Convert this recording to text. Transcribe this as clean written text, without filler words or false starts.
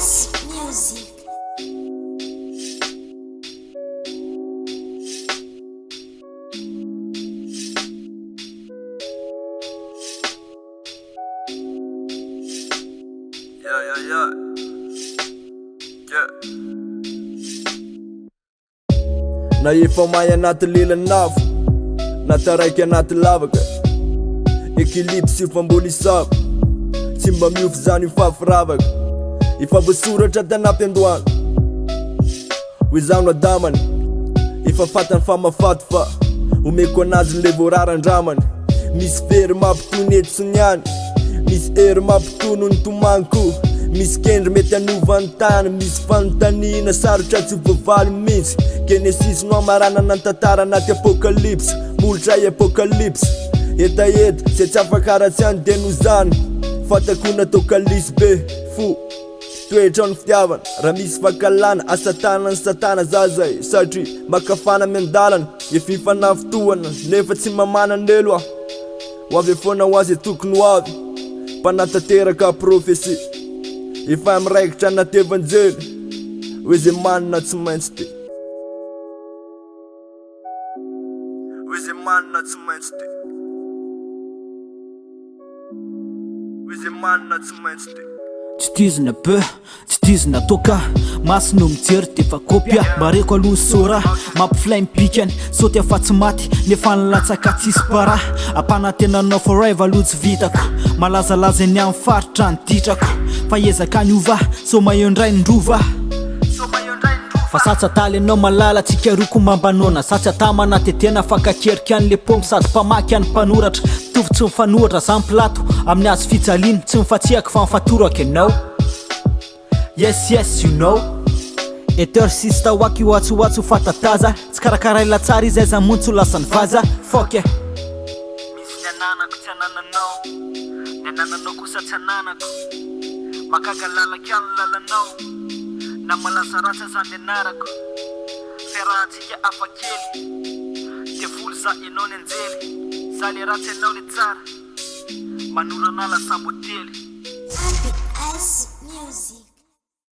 S Music. Yeah. Naefa may anaty lelanavo, nataraiky anaty lavaka. Équilibre sy fambolisako, tsy mba miofy zany io fahafiravaka. Efa voasoratra tanampy andohany, hoe zaho no adamany. Efa fatany fa mafaty fa omeko anazy le voararandramany. Misy fery mampitony eto sy niany, misy hery mampitono ny tomanko. Misy kendry mety anovany tany, misy fanontaniana sarotra tsy voavaly mihitsy. Genesis no amarana nantantara anaty apocalypse, molotra i apocalypse. Etaeta, se tsy afakaratsy any de no zany. Fatako natao kalisy be, fo toetra ny fitiavana, raha misy fakalana asatana ny satana zazay. Satria makafana miandalana, efa hifanafitohana nefa tsy mamana nelo ah. Ho avy foana ho azy tokony ho avy, mpanatanteraka profesia. Efa amiraikitra anaty evanjely, hoe zay manina tsy maintsy te, hoe zay manina tsy maintsy te, hoe zay manina tsy maintsy te. Tsy tizina be, tsy tizina toka, masino mijery defa kopia. Mareko aloha sora, mampifilay mipikany, saoty afa tsy maty, nefa nilatsaka tsisy para. Ampanantenanao forever aloha tsy vitako, malazalaza eny amin'ny faritra ny titrako. Fa ezaka ny ova, so maio ndray ndrova. Fa satsy ataly anao malala, tsika roko mambanona. Satsy atamana tetena fa kakerika an'le pompo sady mpamaky any mpanoratra. Mitovy tsy mifanohatra zany plato amin'ny azy fijaliana, tsy mifatsiako fa mifatoraka anao. Yes you know, eteur sista waky watsu fatataza. Tsy karakara ila tsara izy aiza montso lasany vaza. Fuck yeah. Misy ny ananako tsy anananao, ny anananao kosa tsy ananako. Makaga lalaka any lalanao, na malasa ratsa zany anarako. Ferahantsika afa kely, de folo za enao ny anjely. Za le ratsy anao le tsara, manora anala sambotely. Happy S Music.